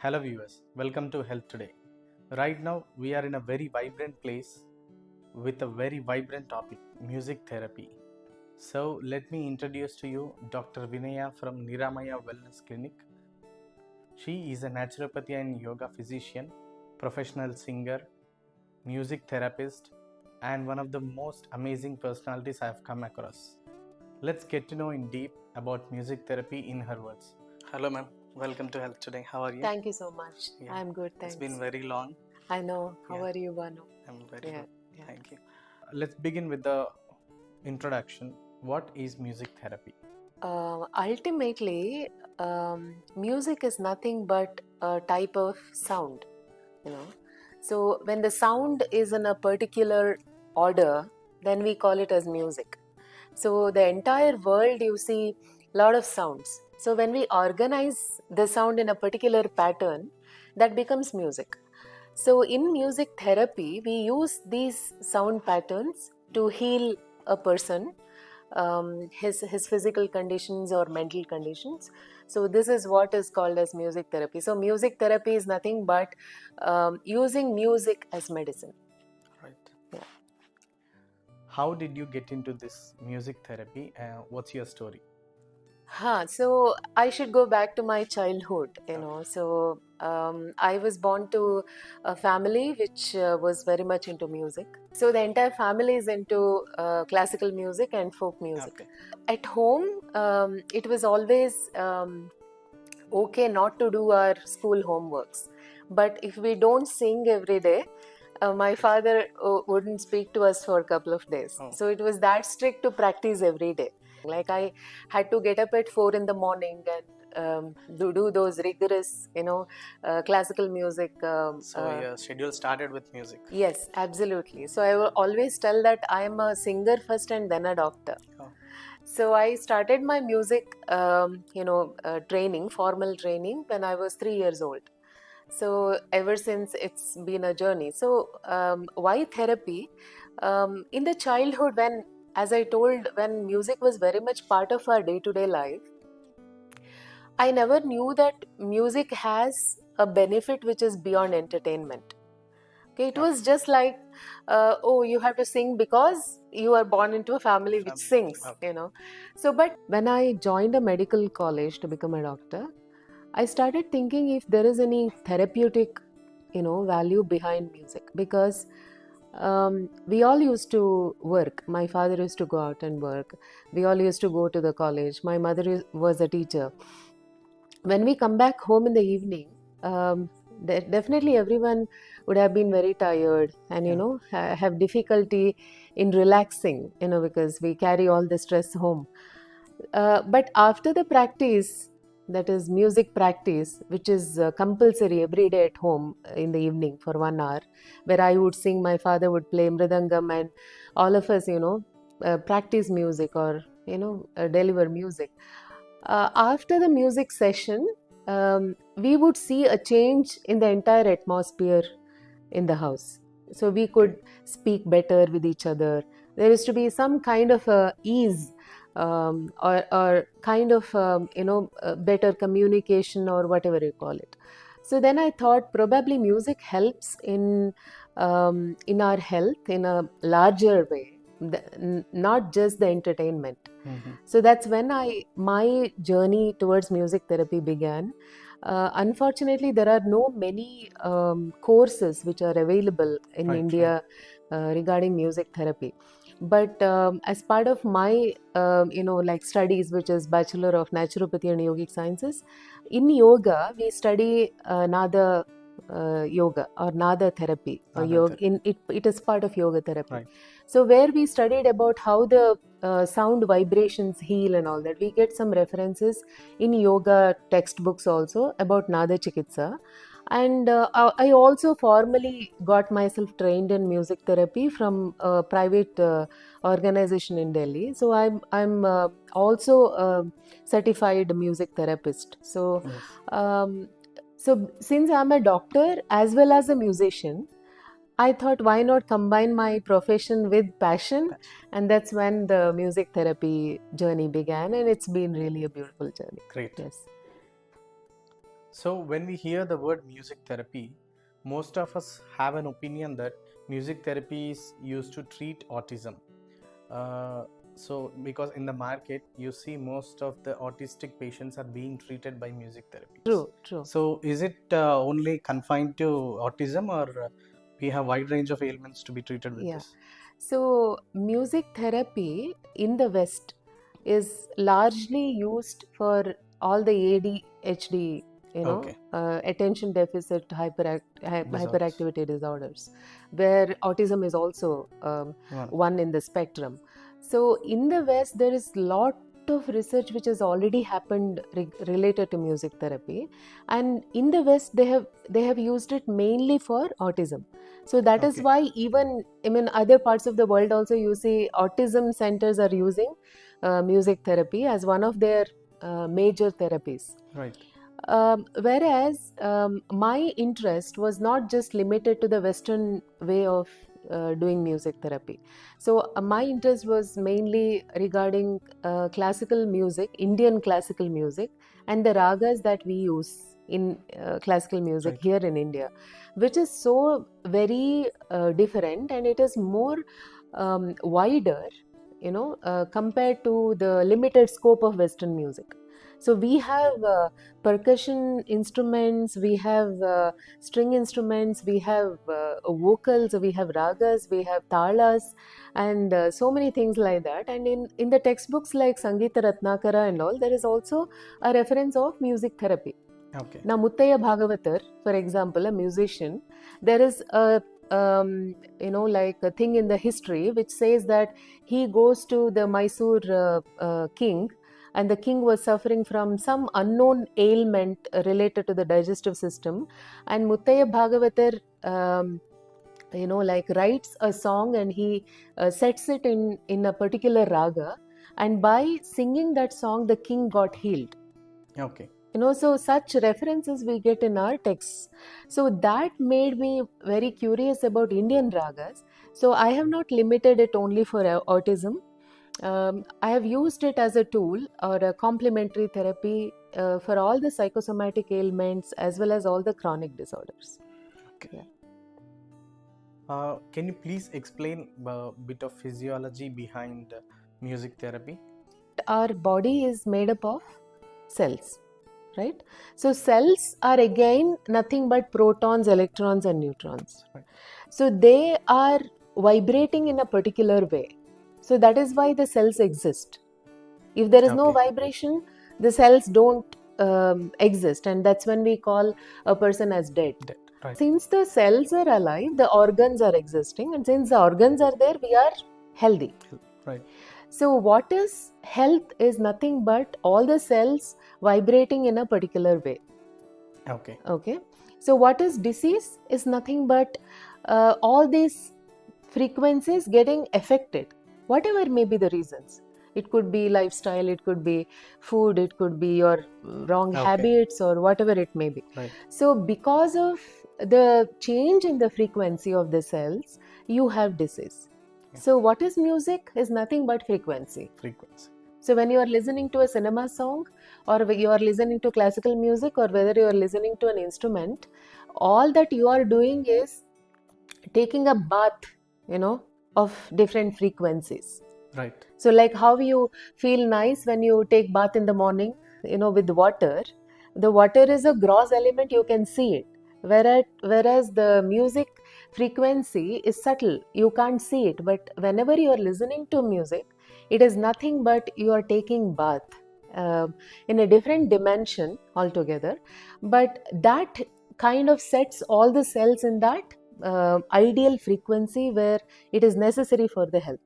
Hello viewers, welcome to Health Today. Right now we are in a very vibrant place with a very vibrant topic, music therapy. So let me introduce to you Dr. Vinaya from Niraamaya Wellness Clinic. She is a naturopathy and yoga physician, professional singer, music therapist, and one of the most amazing personalities I have come across. Let's get to know in deep about music therapy in her words. Hello ma'am, welcome to Health Today. How are you? Thank you so much. Yeah. I'm good, It's thanks. been very long. I know. How Yeah. are you, Banu? I'm very Yeah, good. yeah. Thank you. Let's begin with the introduction. What is music therapy? Ultimately, music is nothing but a type of sound, you know. So when the sound is in a particular order, then we call it as music. So the entire world, you see a lot of sounds. So when we organize the sound in a particular pattern, that becomes music. So in music therapy, we use these sound patterns to heal a person, his physical conditions or mental conditions. So this is what is called as music therapy. So music therapy is nothing but using music as medicine. Right. Yeah. How did you get into this music therapy? What's your story? So I should go back to my childhood, you know. So I was born to a family which was very much into music. So the entire family is into classical music and folk music. Okay. At home, it was always okay not to do our school homeworks. But if we don't sing every day, my father wouldn't speak to us for a couple of days. Oh. So it was that strict to practice every day. Like I had to get up at 4 in the morning and do those rigorous, classical music. So your schedule started with music. Yes, absolutely. So I will always tell that I am a singer first and then a doctor. Oh. So I started my music, training, formal training, when I was 3 years old. So ever since, it's been a journey. So why therapy? In the childhood, when, as I told, when music was very much part of our day-to-day life, I never knew that music has a benefit which is beyond entertainment. Okay, it was just like, oh, you have to sing because you are born into a family which sings, Okay. So, but when I joined a medical college to become a doctor, I started thinking if there is any therapeutic, value behind music, because we all used to work. My father used to go out and work. We all used to go to the college. My mother was a teacher. When we come back home in the evening, definitely everyone would have been very tired and have difficulty in relaxing, because we carry all the stress home. But after the practice, that is music practice, which is compulsory every day at home in the evening for 1 hour, where I would sing, my father would play mridangam, and all of us, practice music or deliver music. After the music session, we would see a change in the entire atmosphere in the house. So we could speak better with each other. There used to be some kind of ease, or kind of better communication, or whatever you call it. So then I thought probably music helps in our health in a larger way, not just the entertainment. So that's when my journey towards music therapy began. Unfortunately, there are no many courses which are available in India regarding music therapy. But as part of my, studies, which is Bachelor of Naturopathy and Yogic Sciences, in yoga we study Nada yoga or Nada therapy. Or yoga, it is part of yoga therapy. Right. So where we studied about how the sound vibrations heal and all that. We get some references in yoga textbooks also about Nada Chikitsa. And I also formally got myself trained in music therapy from a private organization in Delhi. So I'm also a certified music therapist. So so since I'm a doctor as well as a musician, I thought, why not combine my profession with passion? And that's when the music therapy journey began, and it's been really a beautiful journey. Great. Yes. So, when we hear the word music therapy, most of us have an opinion that music therapy is used to treat autism. Uh, so, because in the market, you see most of the autistic patients are being treated by music therapies. True, true. So, is it only confined to autism, or we have wide range of ailments to be treated with Yeah. this? So, music therapy in the West is largely used for all the ADHD, Okay, attention deficit disorders. hyperactivity disorders, where autism is also One. one in the spectrum. So, in the West, there is lot of research which has already happened related to music therapy, and in the West, they have used it mainly for autism. So that is Okay, why even, I mean, other parts of the world also, you see autism centers are using music therapy as one of their major therapies. right. Whereas my interest was not just limited to the Western way of doing music therapy. So my interest was mainly regarding classical music, Indian classical music, and the ragas that we use in classical music Right. here in India, which is so very different, and it is more wider, compared to the limited scope of Western music. So we have percussion instruments, we have string instruments, we have vocals, we have ragas, we have talas, and so many things like that. And in the textbooks like Sangeeta Ratnakara and all, there is also a reference of music therapy. Okay. Now, Muttaya Bhagavatar, for example, a musician, there is a like a thing in the history which says that he goes to the Mysore king, and the king was suffering from some unknown ailment related to the digestive system, and Muttaya Bhagavatar, writes a song, and he sets it in a particular raga, and by singing that song, the king got healed. Okay. So such references we get in our texts. So that made me very curious about Indian ragas. So I have not limited it only for autism. I have used it as a tool or a complementary therapy for all the psychosomatic ailments as well as all the chronic disorders. Okay. Yeah. Can you please explain a bit of physiology behind music therapy? Our body is made up of cells, right? So cells are again nothing but protons, electrons, and neutrons. Right. So they are vibrating in a particular way. So that is why the cells exist. If there is no Okay. vibration, the cells don't exist, and that's when we call a person as dead. Dead. Right. Since the cells are alive, the organs are existing, and since the organs are there, we are healthy. Right. So, what is health is nothing but all the cells vibrating in a particular way. Okay. Okay. So, what is disease is nothing but all these frequencies getting affected, whatever may be the reasons. It could be lifestyle, it could be food, it could be your wrong Okay. habits, or whatever it may be. Right. So, because of the change in the frequency of the cells, you have disease. Yeah. So, what is music is nothing but frequency. Frequency. So, when you are listening to a cinema song, or you are listening to classical music, or whether you are listening to an instrument, all that you are doing is taking a bath, of different frequencies. Right. So, like how you feel nice when you take bath in the morning, with water. The water is a gross element, you can see it. Whereas the music frequency is subtle, you can't see it. But whenever you are listening to music, it is nothing but you are taking bath in a different dimension altogether. But that kind of sets all the cells in that ideal frequency where it is necessary for the health.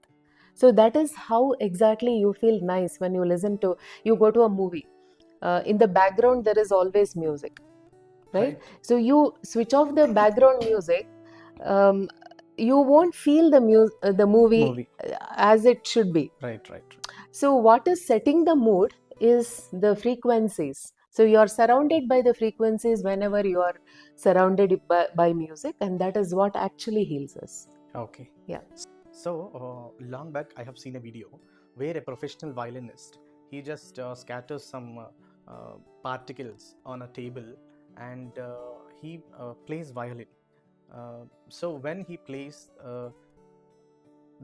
So that is how exactly you feel nice when you go to a movie. In the background, there is always music, right? Right. So you switch off the background music, um, you won't feel the movie Movie. as it should be. Right. Right. So what is setting the mood is the frequencies. So you are surrounded by the frequencies whenever you are surrounded by music, and that is what actually heals us. Okay. Yeah. So long back, I have seen a video where a professional violinist, he just scatters some particles on a table, and he plays violin. So when he plays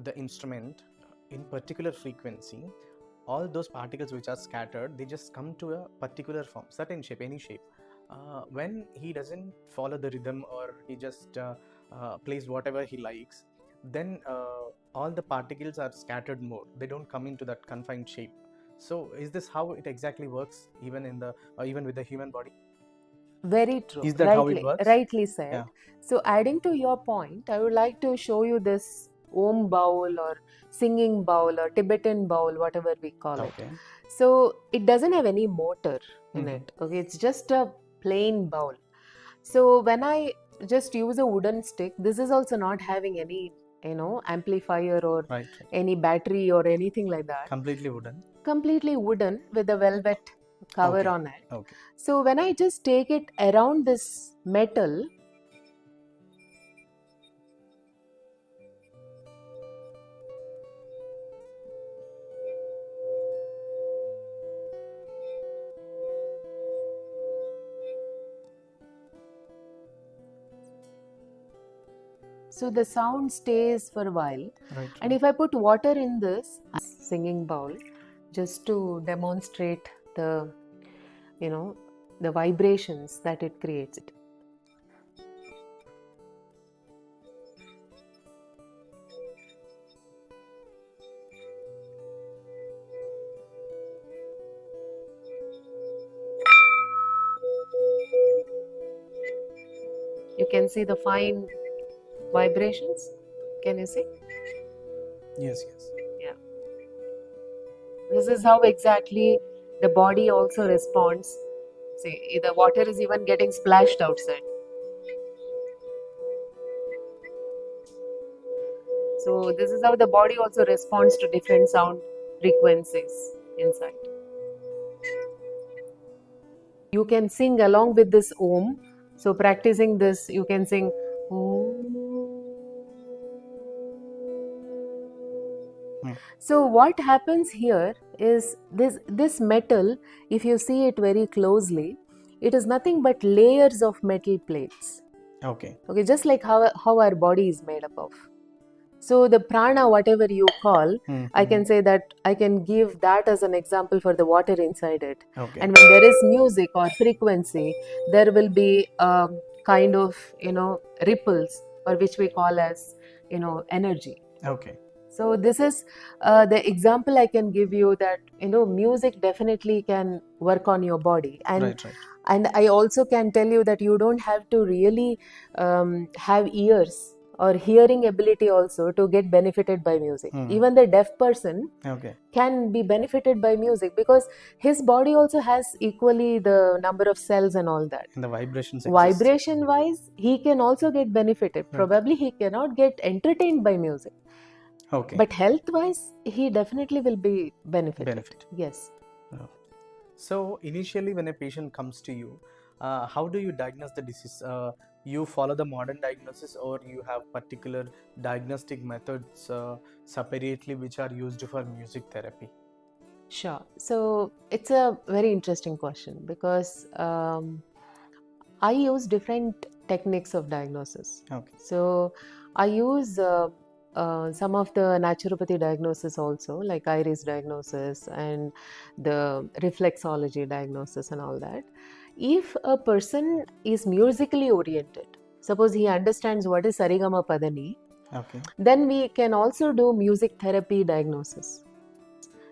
the instrument in particular frequency, all those particles which are scattered, they just come to a particular form, certain shape, any shape. When he doesn't follow the rhythm, or he just plays whatever he likes, then all the particles are scattered more, they don't come into that confined shape. So is this how it exactly works, even in the even with the human body? Very true. Is that how it works? Rightly said. Yeah. So, adding to your point, I would like to show you this Om bowl or singing bowl or Tibetan bowl, whatever we call it. Okay. So, it doesn't have any motor in Mhm. it. Okay, it's just a plain bowl. So, when I just use a wooden stick, this is also not having any, amplifier or Right, right. any battery or anything like that. Completely wooden. Completely wooden with a velvet cover Okay. on it. Okay. So when I just take it around this metal, so the sound stays for a while. Right, And right. if I put water in this singing bowl, just to demonstrate the, the vibrations that it creates. You can see the fine vibrations. Can you see? Yes, yes. Yeah. This is how exactly the body also responds. See, the water is even getting splashed outside. So this is how the body also responds to different sound frequencies inside. You can sing along with this Om. So practicing this, you can sing Om. Hmm. So what happens here is this metal, if you see it very closely, it is nothing but layers of metal plates. Okay. Okay, just like how our body is made up of. So the prana, whatever you call, I can say that I can give that as an example for the water inside it. Okay. And when there is music or frequency, there will be kind of ripples, or which we call as energy. Okay. So this is the example I can give you, that music definitely can work on your body. Right, right. And I also can tell you that you don't have to really have ears or hearing ability also to get benefited by music. Even the deaf person Okay. can be benefited by music, because his body also has equally the number of cells and all that. And the vibrations exist. Vibration wise, he can also get benefited. Right. Probably he cannot get entertained by music, Okay. but health wise, he definitely will be benefited. Benefit. Yes. Oh. So initially, when a patient comes to you, how do you diagnose the disease? You follow the modern diagnosis, or you have particular diagnostic methods separately which are used for music therapy? Sure. So it's a very interesting question, because I use different techniques of diagnosis. Okay. So I use some of the naturopathy diagnosis also, like iris diagnosis and the reflexology diagnosis and all that. If a person is musically oriented, suppose he understands what is sarigama padani, Okay. then we can also do music therapy diagnosis.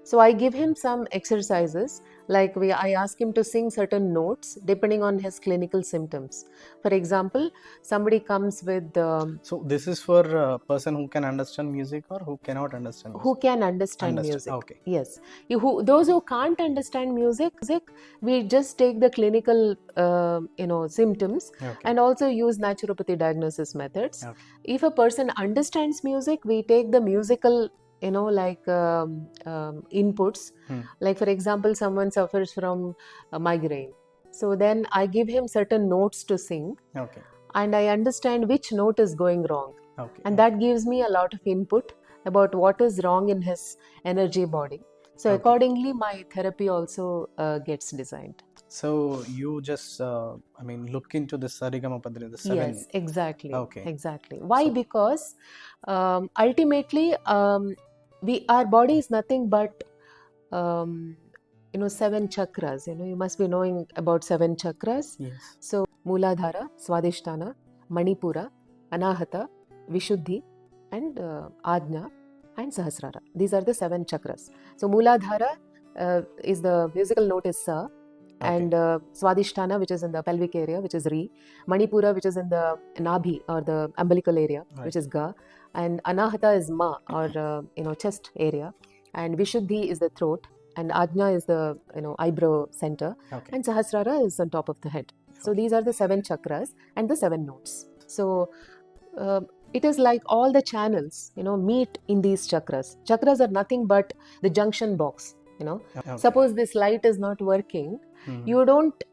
So I give him some exercises, like I ask him to sing certain notes depending on his clinical symptoms. For example, somebody comes with So this is for a person who can understand music or who cannot understand music? who can understand music. Okay. Yes. Those who can't understand music, we just take the clinical symptoms, Okay. and also use naturopathy diagnosis methods. Okay. If a person understands music, we take the musical inputs. Like, for example, someone suffers from a migraine, so then I give him certain notes to sing. Okay. And I understand which note is going wrong. Okay. And that gives me a lot of input about what is wrong in his energy body. So accordingly, my therapy also gets designed. So you just, look into the Sarigama Padri, the seven. Yes, exactly. Okay. Exactly. Why? So, Because ultimately, our body is nothing but um, seven chakras. You must be knowing about seven chakras. yes. So Mooladhara, Swadhisthana, Manipura, Anahata, Vishuddhi, and Ajna, and Sahasrara. These are the seven chakras. So Mooladhara is the musical note is Sa, and Swadhisthana, which is in the pelvic area, which is Re, Manipura, which is in the Nabhi or the umbilical area, Right. which is Ga, and Anahata is Ma or chest area, and Vishuddhi is the throat, and Ajna is the eyebrow center, Okay. and Sahasrara is on top of the head. So Okay. these are the seven chakras and the seven notes. So uh, it is like all the channels meet in these chakras. Chakras are nothing but the junction box. Okay. Suppose this light is not working, Mhm. you don't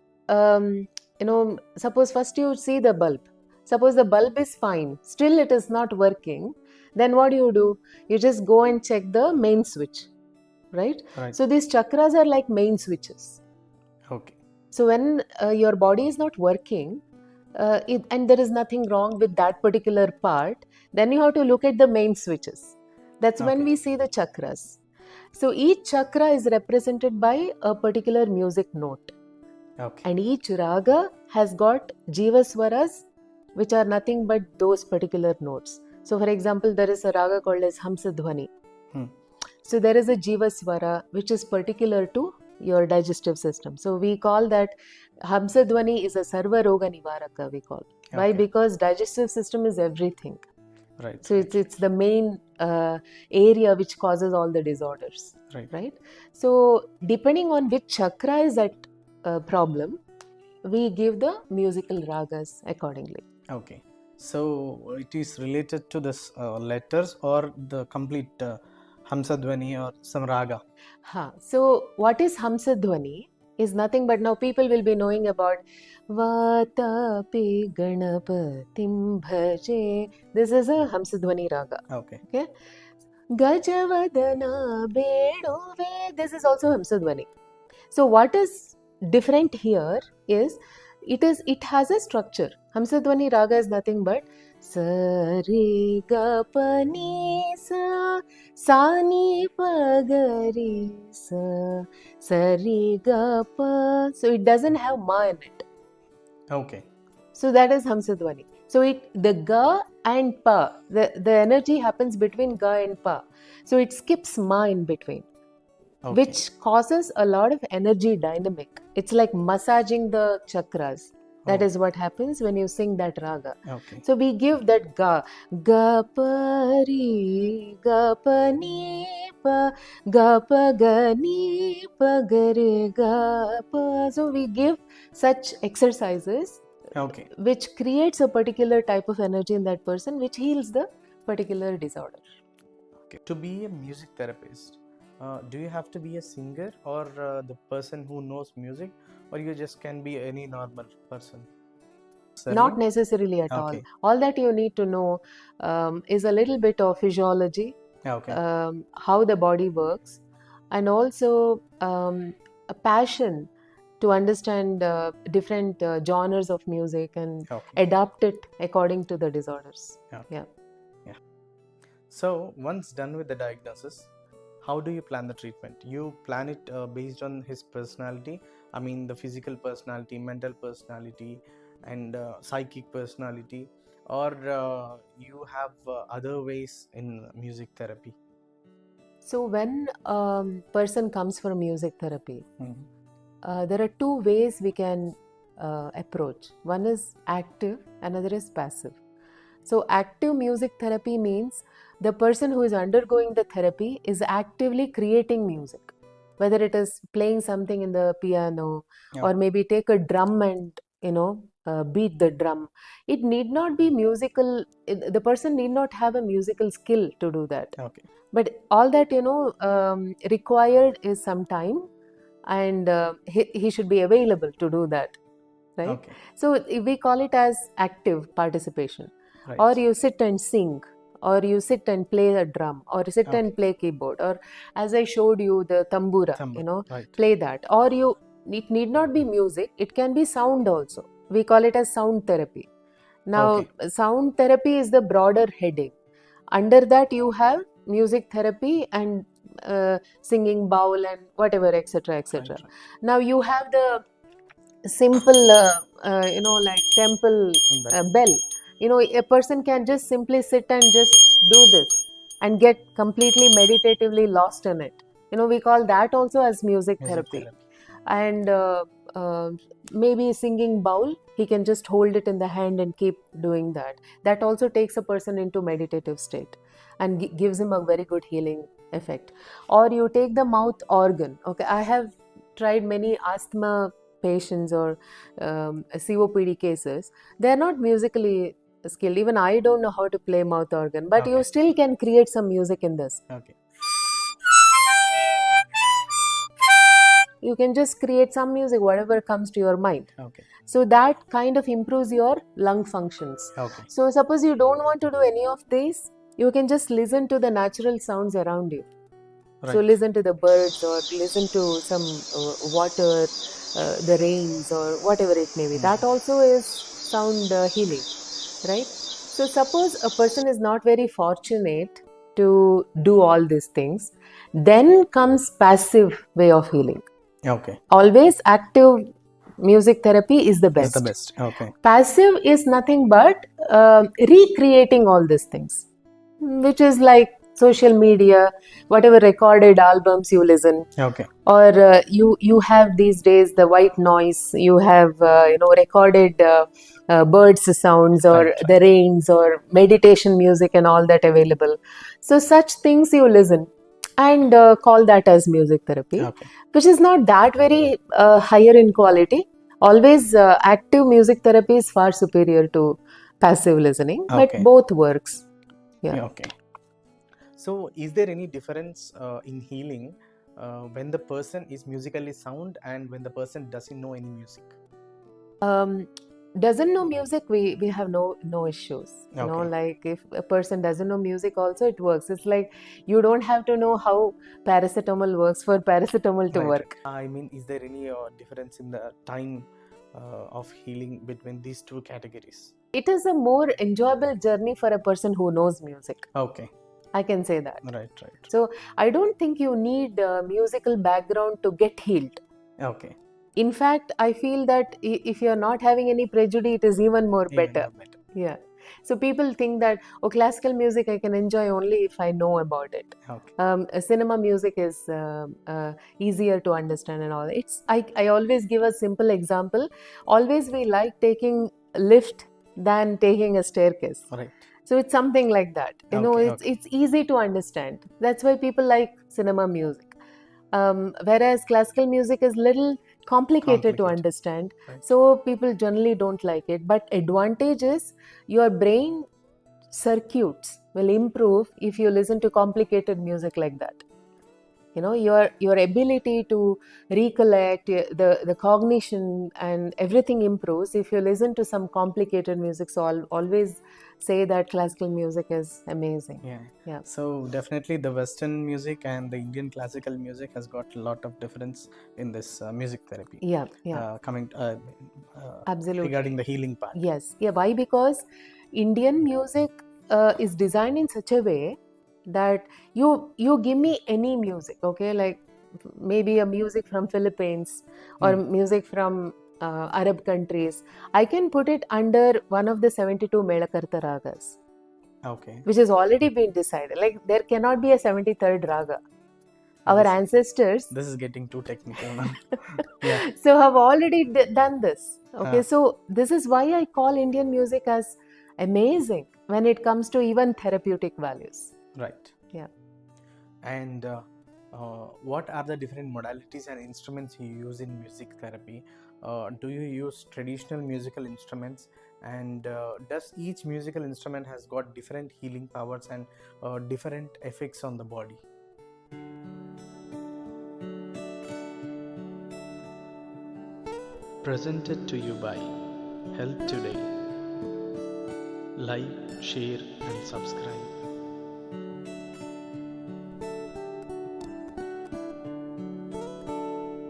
suppose first you see the bulb. Suppose the bulb is fine, still it is not working, then what do? You just go and check the main switch, right? Right. So these chakras are like main switches. Okay. So when your body is not working, and there is nothing wrong with that particular part, then you have to look at the main switches. That's when Okay. we see the chakras. So each chakra is represented by a particular music note, Okay. and each raga has got jivaswaras, which are nothing but those particular notes. So, for example, there is a raga called as Hamsadhvani. Hmm. So there is a jivaswara which is particular to your digestive system. So we call that Hamsadhvani is a sarva roga nivaraka, we call. Why? Okay. Because digestive system is everything. Right. So Right. it's the main area which causes all the disorders, Right. right? So depending on which chakra is at problem, we give the musical ragas accordingly. Okay. So it is related to this letters or the complete Hamsadvani or some raga. So what is Hamsadhvani is nothing but now people will be knowing about Vatapi Ganapatim Bhaje. This is a Hamsadhvani raga. Okay. Okay. Gajavadana Beduve. This is also Hamsadhvani. So what is different here is it has a structure. Hamsadhvani raga is nothing but sa re ga pa ni sa ni pa ga re sa re ga pa. So it doesn't have ma in it. Okay. So that is Hamsadhvani. So the ga and pa, the energy happens between ga and pa. So it skips ma in between, Okay. which causes a lot of energy dynamic. It's like massaging the chakras. That Oh. is what happens when you sing that raga. Okay. So we give that ga, ga pa ri, ga pa ni pa, ga pa ga ni pa ga re ga pa. So we give such exercises Okay. which creates a particular type of energy in that person, which heals the particular disorder. Okay. To be a music therapist, do you have to be a singer or the person who knows music, or you just can be any normal person? Not necessarily at all. Okay. All that you need to know is a little bit of physiology, Okay. how the body works, and also a passion to understand different genres of music and Okay. adapt it according to the disorders. Okay. Yeah. Yeah. So once done with the diagnosis, how do you plan the treatment? You plan it based on his personality. I mean, the physical personality, mental personality, and psychic personality, or you have other ways in music therapy. So when a person comes for music therapy, Mhm. there are two ways we can approach. One is active, another is passive. So, active music therapy means the person who is undergoing the therapy is actively creating music, whether it is playing something in the piano Yeah. or maybe take a drum and beat the drum. It need not be musical. The person need not have a musical skill to do that. Okay. But all that required is some time, and he should be available to do that, right? Okay. So we call it as active participation. Right. Or you sit and sing, or you sit and play a drum, or sit Okay. and play keyboard, or as I showed you the tambura, Thumb. Right. play that. Or you it need not be music, it can be sound also. We call it as sound therapy. Now, Okay. sound therapy is the broader heading. Under that, you have music therapy and singing bowl and whatever, etc., Right, etc. right. Now, you have the simple, like temple But bell. A person can just simply sit and just do this and get completely meditatively lost in it. We call that also as music music therapy. therapy. And maybe singing bowl, he can just hold it in the hand and keep doing that. That also takes a person into meditative state and gives him a very good healing effect. Or you take the mouth organ. Okay, I have tried many asthma patients or COPD cases. They are not musically skilled. Even I don't know how to play mouth organ, but you Okay. still can create some music in this. Okay. You can just create some music, whatever comes to your mind. Okay. So that kind of improves your lung functions. Okay. So suppose you don't want to do any of this, you can just listen to the natural sounds around you. So Right. listen to the birds or listen to some water, the rains or whatever it may be. That also is sound healing, right? So suppose a person is not very fortunate to do all these things, then comes passive way of healing. Okay. Always active music therapy is the Is the best. best. Okay. Passive is nothing but recreating all these things, which is like social media, whatever recorded albums you listen, Okay. or you have these days the white noise, you have recorded birds sounds Right, or the right. rains or meditation music and all that available. So such things you listen and call that as music therapy, Okay. which is not that very higher in quality. Always active music therapy is far superior to passive listening, but Okay. both works. Yeah. Yeah, okay. So, is there any difference in healing when the person is musically sound and when the person doesn't know any music? um, doesn't know music, we have no issues. Okay. Like if a person doesn't know music also, it works. It's like you don't have to know how paracetamol works for paracetamol to Right, right. work. I mean, is there any difference in the time of healing between these two categories? It is a more enjoyable journey for a person who knows music, Okay. I can say that. Right, right. So I don't think you need a musical background to get healed. Okay. In fact, I feel that if you're not having any prejudice, it is even more Even better. more better. Yeah. So people think that, oh, classical music I can enjoy only if I know about it. Okay. Cinema music is easier to understand and all. I always give a simple example. Always we like taking lift than taking a staircase. Right. So it's something like that. Okay. It's Okay. it's easy to understand. That's why people like cinema music. Whereas classical music is little complicated to Complicated. understand, Right. so people generally don't like it. But advantage is your brain circuits will improve if you listen to complicated music like that. Your ability to recollect, the cognition and everything improves if you listen to some complicated music. So I'll always say that classical music is amazing. Yeah. Yeah. So definitely the Western music and the Indian classical music has got a lot of difference in this music therapy. Yeah. Yeah. Coming Absolutely. regarding the healing part. Yes. Yeah. Why? Because Indian music is designed in such a way that you give me any music, okay? Like maybe a music from Philippines or music from Arab countries. I can put it under one of the 72 Melakarta ragas, Okay. which has already been decided. Like there cannot be a 73rd raga. Our This ancestors this is getting too technical now. Yeah. so have already done this. Okay, Uh, so this is why I call Indian music as amazing when it comes to even therapeutic values. right. Yeah. And what are the different modalities and instruments you use in music therapy? Do you use traditional musical instruments? And does each musical instrument has got different healing powers and different effects on the body? Presented to you by Health Today. Like, share, and subscribe.